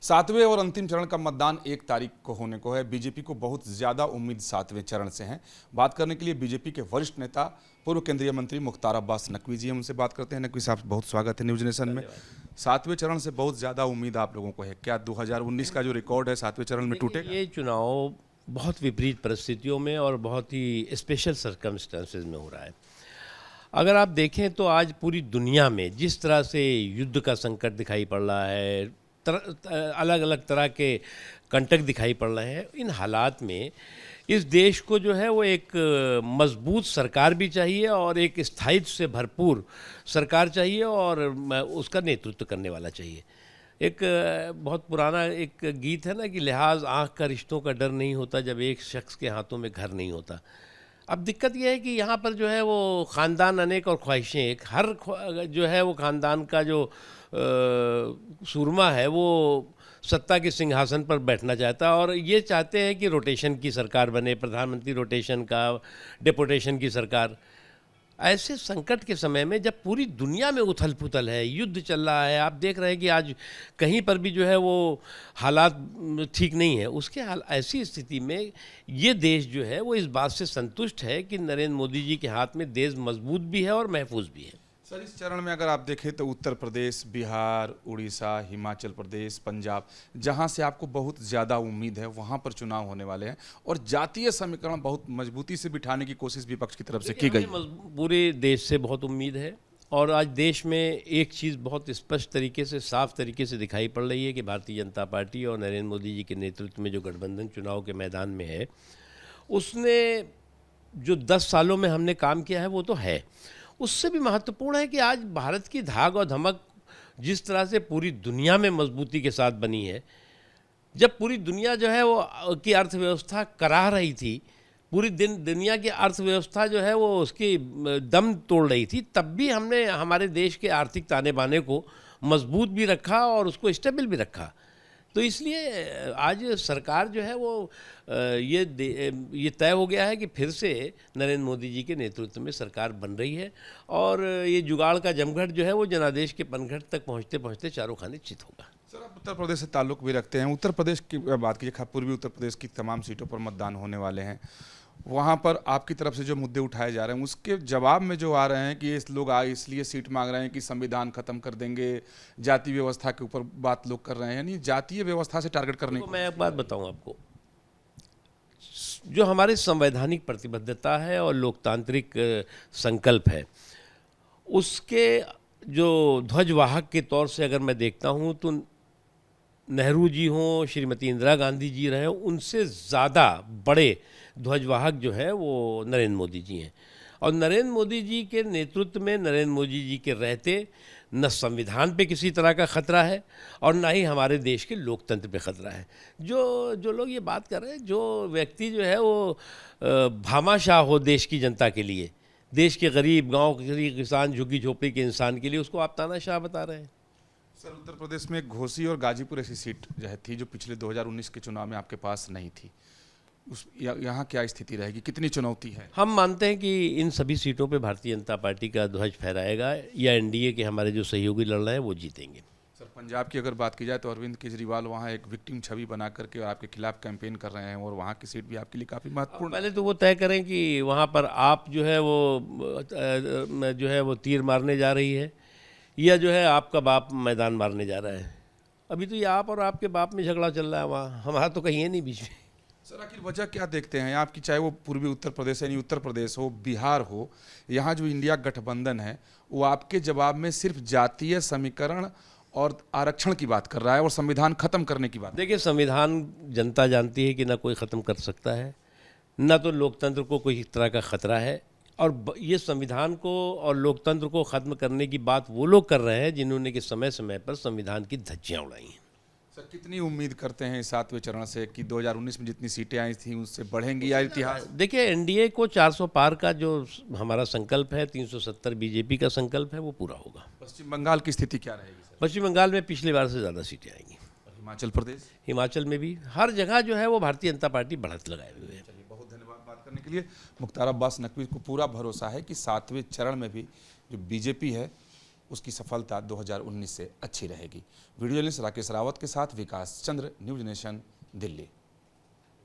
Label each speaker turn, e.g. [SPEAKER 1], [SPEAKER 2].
[SPEAKER 1] सातवें और अंतिम चरण का मतदान 1 तारीख को होने को है। बीजेपी को बहुत ज्यादा उम्मीद सातवें चरण से है। बात करने के लिए बीजेपी के वरिष्ठ नेता पूर्व केंद्रीय मंत्री मुख्तार अब्बास नकवी जी, हम उनसे बात करते हैं। नकवी साहब, बहुत स्वागत है न्यूज नेशन में। सातवें चरण से बहुत ज्यादा उम्मीद आप लोगों को है क्या? 2019 का जो रिकॉर्ड है सातवें चरण में टूटेगा?
[SPEAKER 2] ये चुनाव बहुत विपरीत परिस्थितियों में और बहुत ही स्पेशल सर्कमस्टेंसेस में हो रहा है। अगर आप देखें तो आज पूरी दुनिया में जिस तरह से युद्ध का संकट दिखाई पड़ रहा है, अलग अलग तरह के कंटक दिखाई पड़ रहे हैं, इन हालात में इस देश को जो है वो एक मजबूत सरकार भी चाहिए और एक स्थायित्व से भरपूर सरकार चाहिए और उसका नेतृत्व करने वाला चाहिए। एक बहुत पुराना एक गीत है ना कि लिहाज आँख का रिश्तों का डर नहीं होता जब एक शख्स के हाथों में घर नहीं होता। अब दिक्कत यह है कि यहाँ पर जो है वो ख़ानदान अनेक और ख्वाहिशें एक, हर जो है वो ख़ानदान का जो सूरमा है वो सत्ता के सिंहासन पर बैठना चाहता है और ये चाहते हैं कि रोटेशन की सरकार बने, प्रधानमंत्री रोटेशन का, डेपुटेशन की सरकार। ऐसे संकट के समय में जब पूरी दुनिया में उथल पुथल है, युद्ध चल रहा है, आप देख रहे हैं कि आज कहीं पर भी जो है वो हालात ठीक नहीं है, उसके ऐसी स्थिति में ये देश जो है वो इस बात से संतुष्ट है कि नरेंद्र मोदी जी के हाथ में देश मजबूत भी है और महफूज भी है।
[SPEAKER 1] सर, इस चरण में अगर आप देखें तो उत्तर प्रदेश, बिहार, उड़ीसा, हिमाचल प्रदेश, पंजाब, जहां से आपको बहुत ज़्यादा उम्मीद है वहां पर चुनाव होने वाले हैं और जातीय समीकरण बहुत मजबूती से बिठाने की कोशिश विपक्ष की तरफ से की गई।
[SPEAKER 2] पूरे देश से बहुत उम्मीद है और आज देश में एक चीज़ बहुत स्पष्ट तरीके से, साफ तरीके से दिखाई पड़ रही है कि भारतीय जनता पार्टी और नरेंद्र मोदी जी के नेतृत्व में जो गठबंधन चुनाव के मैदान में है, उसने जो 10 सालों में हमने काम किया है वो तो है, उससे भी महत्वपूर्ण है कि आज भारत की धाक और धमक जिस तरह से पूरी दुनिया में मजबूती के साथ बनी है, जब पूरी दुनिया जो है वो की अर्थव्यवस्था कराह रही थी, पूरी दुनिया की अर्थव्यवस्था जो है वो उसकी दम तोड़ रही थी, तब भी हमने हमारे देश के आर्थिक ताने बाने को मजबूत भी रखा और उसको स्टेबल भी रखा। तो इसलिए आज सरकार जो है वो ये तय हो गया है कि फिर से नरेंद्र मोदी जी के नेतृत्व में सरकार बन रही है और ये जुगाड़ का जमघट जो है वो जनादेश के पनघट तक पहुंचते पहुंचते चारों खाने चित होगा।
[SPEAKER 1] सर, आप उत्तर प्रदेश से ताल्लुक़ भी रखते हैं। उत्तर प्रदेश की बात कीजिए, पूर्वी उत्तर प्रदेश की तमाम सीटों पर मतदान होने वाले हैं। वहाँ पर आपकी तरफ से जो मुद्दे उठाए जा रहे हैं उसके जवाब में जो आ रहे हैं कि इस लोग इसलिए सीट मांग रहे हैं कि संविधान खत्म कर देंगे, जातीय व्यवस्था के ऊपर बात लोग कर रहे हैं, यानी जातीय व्यवस्था से टारगेट करने
[SPEAKER 2] को। मैं एक बात बताऊं आपको, जो हमारी संवैधानिक प्रतिबद्धता है और लोकतांत्रिक संकल्प है, उसके जो ध्वजवाहक के तौर से अगर मैं देखता हूं तो नेहरू जी हों, श्रीमती इंदिरा गांधी जी रहे, उनसे ज़्यादा बड़े ध्वजवाहक जो है वो नरेंद्र मोदी जी हैं और नरेंद्र मोदी जी के नेतृत्व में, नरेंद्र मोदी जी के रहते न संविधान पे किसी तरह का ख़तरा है और ना ही हमारे देश के लोकतंत्र पे ख़तरा है। जो लोग ये बात कर रहे हैं, जो व्यक्ति जो है वो भामाशाह हो देश की जनता के लिए, देश के गरीब, गाँव के किसान, झुग्गी झोपड़ी के इंसान के लिए, उसको आप तानाशाह बता रहे हैं।
[SPEAKER 1] सर, उत्तर प्रदेश में घोसी और गाजीपुर ऐसी सीट जो है थी जो पिछले 2019 के चुनाव में आपके पास नहीं थी, यहाँ क्या स्थिति रहेगी, कितनी चुनौती है?
[SPEAKER 2] हम मानते हैं कि इन सभी सीटों पे भारतीय जनता पार्टी का ध्वज फहराएगा या एनडीए के हमारे जो सहयोगी लड़ रहे हैं वो जीतेंगे।
[SPEAKER 1] सर, पंजाब की अगर बात की जाए तो अरविंद केजरीवाल वहाँ एक विक्टिम छवि बना करके आपके खिलाफ कैंपेन कर रहे हैं और वहाँ की सीट भी आपके लिए काफ़ी महत्वपूर्ण।
[SPEAKER 2] पहले तो वो तय करें कि वहाँ पर आप जो है वो तीर मारने जा रही है या जो है आपका बाप मैदान मारने जा रहा है। अभी तो ये आप और आपके बाप में झगड़ा चल रहा है, वहाँ हमारा तो कहीं है नहीं बीच में।
[SPEAKER 1] सर, आखिर वजह क्या देखते हैं आपकी, चाहे वो पूर्वी उत्तर प्रदेश यानी उत्तर प्रदेश हो, बिहार हो, यहाँ जो इंडिया गठबंधन है वो आपके जवाब में सिर्फ जातीय समीकरण और आरक्षण की बात कर रहा है और संविधान खत्म करने की बात।
[SPEAKER 2] देखिए, संविधान जनता जानती है कि ना कोई ख़त्म कर सकता है, ना तो लोकतंत्र को कोई तरह का ख़तरा है और ये संविधान को और लोकतंत्र को ख़त्म करने की बात वो लोग कर रहे हैं जिन्होंने कि समय समय पर संविधान की धज्जियाँ उड़ाई हैं।
[SPEAKER 1] सर, कितनी उम्मीद करते हैं सातवें चरण से कि 2019 में जितनी सीटें आई थी उससे बढ़ेंगी या इतिहास?
[SPEAKER 2] देखिए, एनडीए को 400 पार का जो हमारा संकल्प है, 370 बीजेपी का संकल्प है, वो पूरा होगा।
[SPEAKER 1] पश्चिम बंगाल की स्थिति क्या रहेगी सर?
[SPEAKER 2] पश्चिम बंगाल में पिछली बार से ज़्यादा सीटें आएंगी।
[SPEAKER 1] हिमाचल प्रदेश?
[SPEAKER 2] हिमाचल में भी हर जगह जो है वो भारतीय जनता पार्टी बढ़त लगाए हुए है।
[SPEAKER 1] चलिए, बहुत धन्यवाद बात करने के लिए। मुख्तार अब्बास नकवी को पूरा भरोसा है कि सातवें चरण में भी जो बीजेपी है उसकी सफलता 2019 से अच्छी रहेगी। वीडियो जर्नलिस्ट राकेश रावत के साथ विकास चंद्र, न्यूज नेशन, दिल्ली।